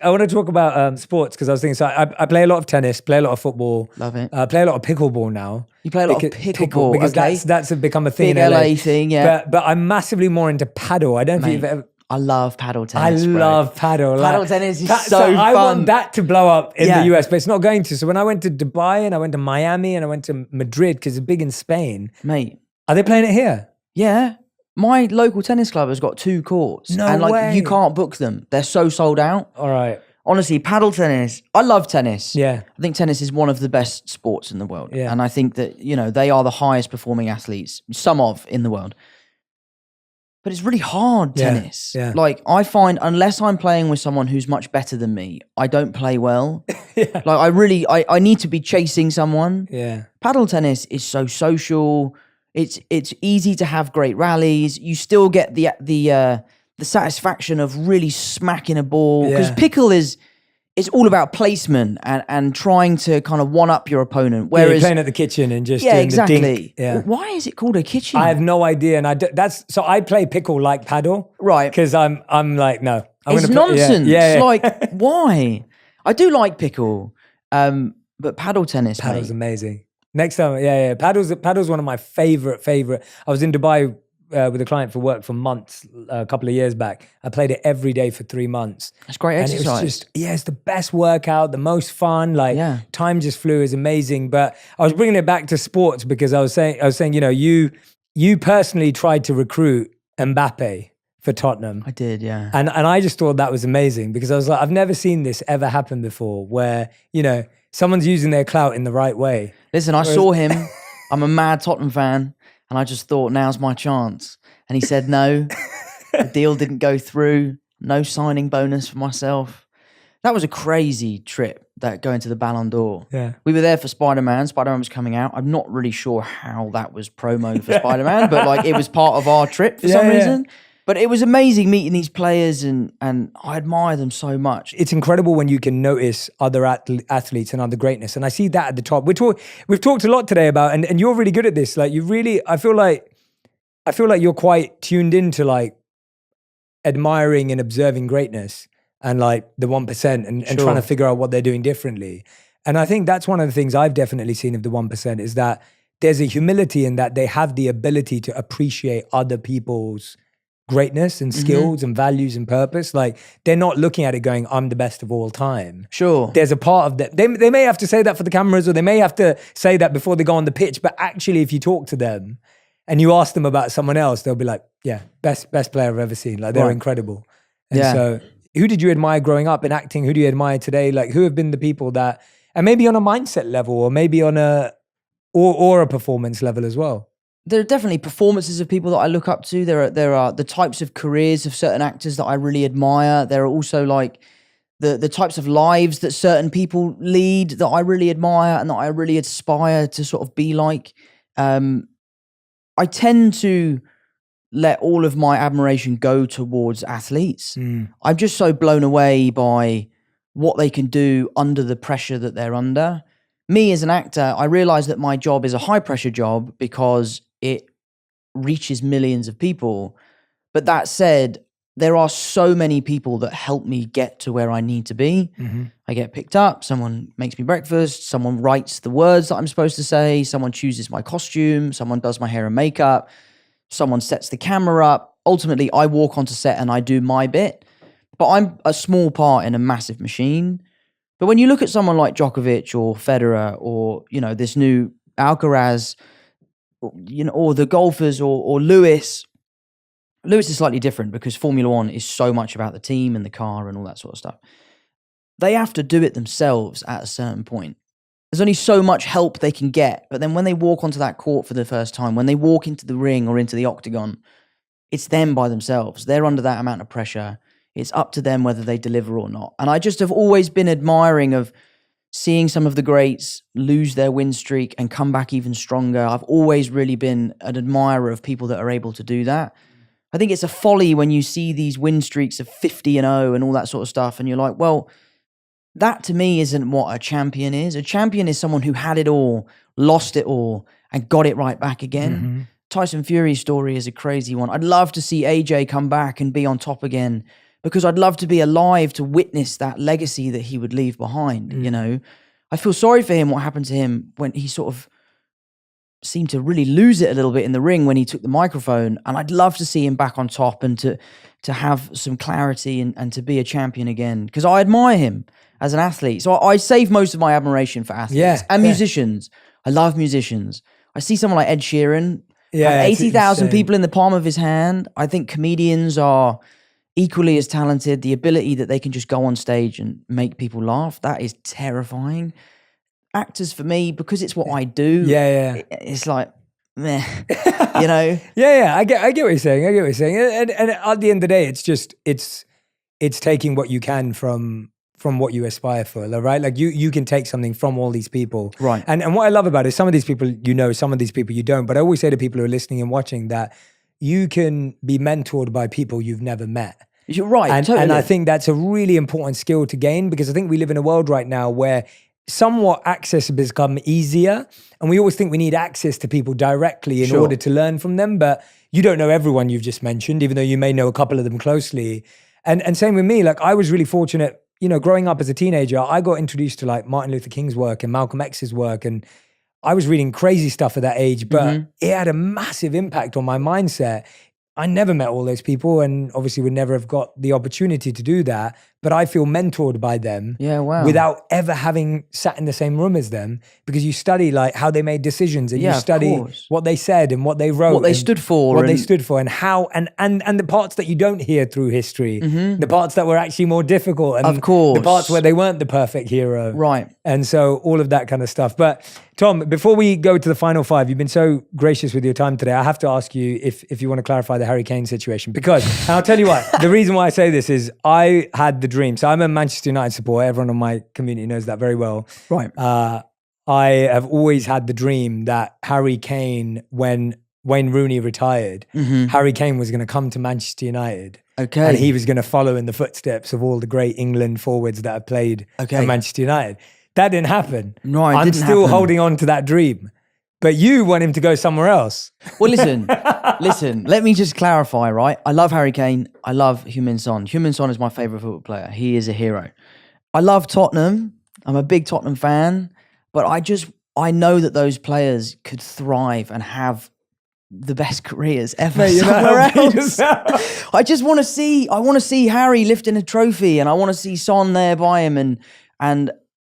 I want to talk about sports because I was thinking, so I play a lot of tennis, play a lot of football. Love it. Play a lot of pickleball now. You play a lot of pickleball, because okay. that's become a thing Big in LA. LA thing, yeah. But I'm massively more into paddle. I don't know if you've ever... I love paddle tennis. I love paddle. Paddle tennis is so so I fun. want that to blow up in the US, but it's not going to. So when I went to Dubai and I went to Miami and I went to Madrid, because it's big in Spain. Mate. Are they playing it here? Yeah. My local tennis club has got 2 courts. No and way. You can't book them. They're so sold out. All right. Honestly, paddle tennis, I love tennis. Yeah. I think tennis is one of the best sports in the world. Yeah. And I think that, they are the highest performing athletes, in the world. But it's really hard, tennis. Yeah. Like, I find, unless I'm playing with someone who's much better than me, I don't play well. Yeah. Like, I need to be chasing someone. Yeah. Paddle tennis is so social. It's easy to have great rallies. You still get the satisfaction of really smacking a ball. Because pickle it's all about placement and trying to kind of one up your opponent. Whereas you're playing at the kitchen and just doing exactly. the dink. Yeah. Why is it called a kitchen? I have no idea, and so I play pickle like paddle, right? Because I'm like no, it's nonsense. Yeah. Like why? I do like pickle, but paddle tennis. Paddle's amazing. Next time, paddle's one of my favorite. I was in Dubai with a client for work for months a couple of years back. I played it every day for 3 months. That's great exercise. And it was just, it's the best workout, the most fun. Like time just flew, is amazing. But I was bringing it back to sports because I was saying, you personally tried to recruit Mbappe for Tottenham. I did, yeah. And I just thought that was amazing because I was like, I've never seen this ever happen before where, someone's using their clout in the right way. Listen, I saw him. I'm a mad Tottenham fan. And I just thought, now's my chance. And he said no. The deal didn't go through. No signing bonus for myself. That was a crazy trip, that going to the Ballon d'Or. Yeah. We were there for Spider-Man. Spider-Man was coming out. I'm not really sure how that was promoted for Spider-Man, but it was part of our trip for some reason. But it was amazing meeting these players and I admire them so much. It's incredible when you can notice other athletes and other greatness. And I see that at the top. We've talked a lot today about, and you're really good at this. Like I feel like you're quite tuned into like admiring and observing greatness and like the 1% and trying to figure out what they're doing differently. And I think that's one of the things I've definitely seen of the 1% is that there's a humility in that they have the ability to appreciate other people's greatness and skills and values and purpose. Like they're not looking at it going, I'm the best of all time. Sure. There's a part of that. They may have to say that for the cameras or they may have to say that before they go on the pitch. But actually, if you talk to them and you ask them about someone else, they'll be like, yeah, best player I've ever seen. Like they're incredible. And so who did you admire growing up in acting? Who do you admire today? Like who have been the people that, and maybe on a mindset level or maybe on or a performance level as well? There are definitely performances of people that I look up to. There are the types of careers of certain actors that I really admire. There are also like the types of lives that certain people lead that I really admire and that I really aspire to sort of be like. I tend to let all of my admiration go towards athletes. I'm just so blown away by what they can do under the pressure that they're under. Me as an actor, I realize that my job is a high pressure job because it reaches millions of people. But that said, there are so many people that help me get to where I need to be. I get picked up, someone makes me breakfast, someone writes the words that I'm supposed to say, someone chooses my costume, someone does my hair and makeup, someone sets the camera up. Ultimately, I walk onto set and I do my bit, but I'm a small part in a massive machine. But when you look at someone like Djokovic or Federer or, this new Alcaraz, or the golfers or Lewis is slightly different because Formula One is so much about the team and the car and all that sort of stuff. They have to do it themselves at a certain point. There's only so much help they can get. But then when they walk onto that court for the first time, when they walk into the ring or into the octagon, it's them by themselves. They're under that amount of pressure. It's up to them whether they deliver or not. And I just have always been admiring of seeing some of the greats lose their win streak and come back even stronger. I've always really been an admirer of people that are able to do that. I think it's a folly when you see these win streaks of 50-0 and all that sort of stuff. And you're like, well, that to me isn't what a champion is. A champion is someone who had it all, lost it all, and got it right back again. Tyson Fury's story is a crazy one. I'd love to see AJ come back and be on top again. because I'd love to be alive to witness that legacy that he would leave behind. You know, I feel sorry for him. What happened to him when he sort of seemed to really lose it a little bit in the ring when he took the microphone. And I'd love to see him back on top and to have some clarity and to be a champion again, because I admire him as an athlete. So I save most of my admiration for athletes and musicians. I love musicians. I see someone like Ed Sheeran, 80,000 people in the palm of his hand. I think comedians are equally as talented. The ability that they can just go on stage and make people laugh, that is terrifying. Actors, for me, because it's what I do, it's like, meh, you know? I get what you're saying. And at the end of the day, it's just, it's taking what you can from what you aspire for, right? Like you can take something from all these people. Right. And what I love about it is some of these people, you know, some of these people you don't. But I always say to people who are listening and watching that you can be mentored by people you've never met. You're right, totally. And I think that's a really important skill to gain, because I think we live in a world right now where somewhat access has become easier. And we always think we need access to people directly in order to learn from them. But you don't know everyone you've just mentioned, even though you may know a couple of them closely. And same with me, like I was really fortunate, you know, growing up as a teenager, I got introduced to like Martin Luther King's work and Malcolm X's work. And I was reading crazy stuff at that age, but it had a massive impact on my mindset. I never met all those people and obviously would never have got the opportunity to do that, but I feel mentored by them without ever having sat in the same room as them, because you study like how they made decisions and you study what they said and what they wrote. What they stood for. And how, and the parts that you don't hear through history, the parts that were actually more difficult and of course, the parts where they weren't the perfect hero. Right. And so all of that kind of stuff. But Tom, before we go to the final five, you've been so gracious with your time today. I have to ask you if you want to clarify the Harry Kane situation, because and I'll tell you what, the reason why I say this is I had the dream. So I'm a Manchester United supporter. Everyone on my community knows that very well. Right. I have always had the dream that Harry Kane, when Wayne Rooney retired, Harry Kane was going to come to Manchester United. Okay. And he was going to follow in the footsteps of all the great England forwards that have played for Manchester United. That didn't happen. No, I'm still holding on to that dream. But you want him to go somewhere else. Well, listen, let me just clarify, right? I love Harry Kane. I love Heung-min Son. Heung-min Son is my favourite football player. He is a hero. I love Tottenham. I'm a big Tottenham fan. But I know that those players could thrive and have the best careers ever somewhere else. I just want to see Harry lifting a trophy, and I want to see Son there by him, and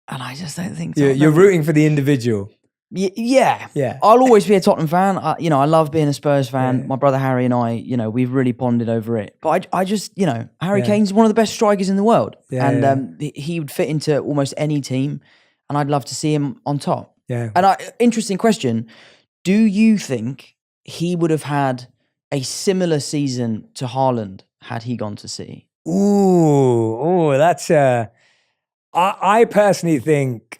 I just don't think you're rooting for the individual. Yeah. I'll always be a Tottenham fan. I love being a Spurs fan. Yeah. My brother Harry and I, we've really bonded over it. But I just, Harry Kane's one of the best strikers in the world. Yeah, and he would fit into almost any team. And I'd love to see him on top. Yeah. And interesting question. Do you think he would have had a similar season to Haaland had he gone to City? That's I personally think,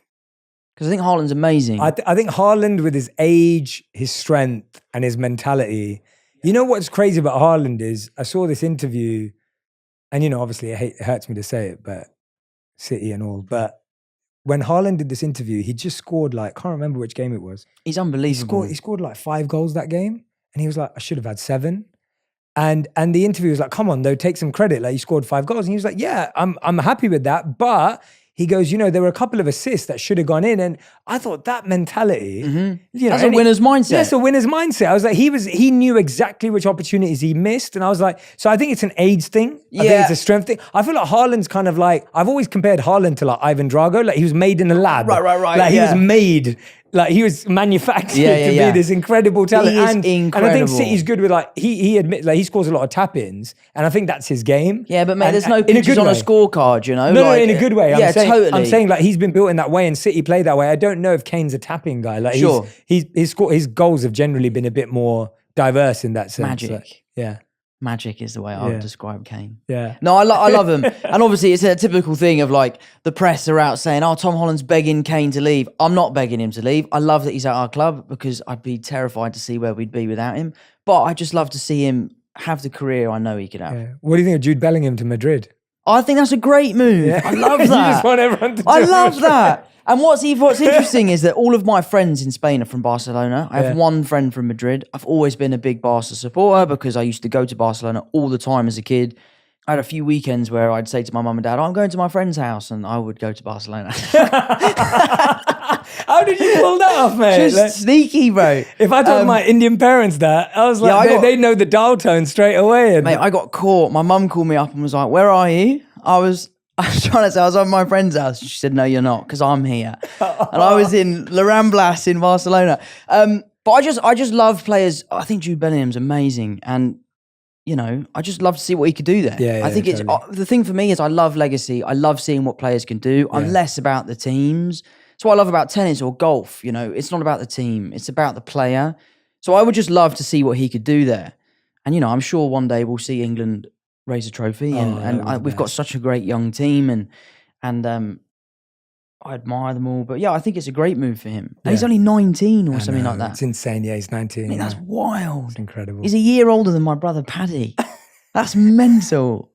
because I think Haaland's amazing. I think Haaland, with his age, his strength, and his mentality. You know what's crazy about Haaland is, I saw this interview, and obviously it hurts me to say it, but City and all. But when Haaland did this interview, he just scored I can't remember which game it was. He's unbelievable. He scored 5 goals that game, and he was like, I should have had 7. And the interview was like, come on, though, take some credit. Like, you scored 5 goals. And he was like, yeah, I'm happy with that, but. He goes, there were a couple of assists that should have gone in. And I thought that mentality, that's a winner's mindset. That's a winner's mindset. I was like, he knew exactly which opportunities he missed. And I was like, so I think it's an age thing. I think it's a strength thing. I feel like Haaland's kind of like, I've always compared Haaland to Ivan Drago. Like, he was made in a lab. Right. Like, he was made, he was manufactured to be this incredible talent. He is incredible. And I think City's good with he admits, he scores a lot of tap-ins. And I think that's his game. Yeah, but mate, there's no pictures on a scorecard, No, in a good way. Totally. I'm saying he's been built in that way, and City play that way. I don't know if Kane's a tapping guy. Sure. His goals have generally been a bit more diverse in that sense. Magic. Magic is the way I would describe Kane. Yeah. No, I love him. And obviously it's a typical thing of the press are out saying, oh, Tom Holland's begging Kane to leave. I'm not begging him to leave. I love that he's at our club, because I'd be terrified to see where we'd be without him. But I just love to see him have the career I know he could have. Yeah. What do you think of Jude Bellingham to Madrid? I think that's a great move. Yeah. I love that. You just want everyone to I love that. And what's interesting is that all of my friends in Spain are from Barcelona. I have one friend from Madrid. I've always been a big Barca supporter because I used to go to Barcelona all the time as a kid. I had a few weekends where I'd say to my mum and dad, I'm going to my friend's house, and I would go to Barcelona. How did you pull that off, mate? Just sneaky, bro. If I told my Indian parents that, I was like, they know the dial tone straight away. And mate, I got caught. My mum called me up and was like, where are you? I was trying to say I was at my friend's house. She said, no, you're not, because I'm here. And I was in La Ramblas in Barcelona. But I just love players. I think Jude Bellingham's amazing. And, you know, I just love to see what he could do there. Yeah, I think totally. it's the thing for me is I love legacy. I love seeing what players can do. I'm less about the teams. That's what I love about tennis or golf. You know, it's not about the team. It's about the player. So I would just love to see what he could do there. And, you know, I'm sure one day we'll see England raise a trophy. We've got such a great young team and I admire them all. But yeah, I think it's a great move for him. And he's only 19 or something like that. It's insane. Yeah, he's 19. I mean, that's wild. It's incredible. He's a year older than my brother Paddy. That's mental.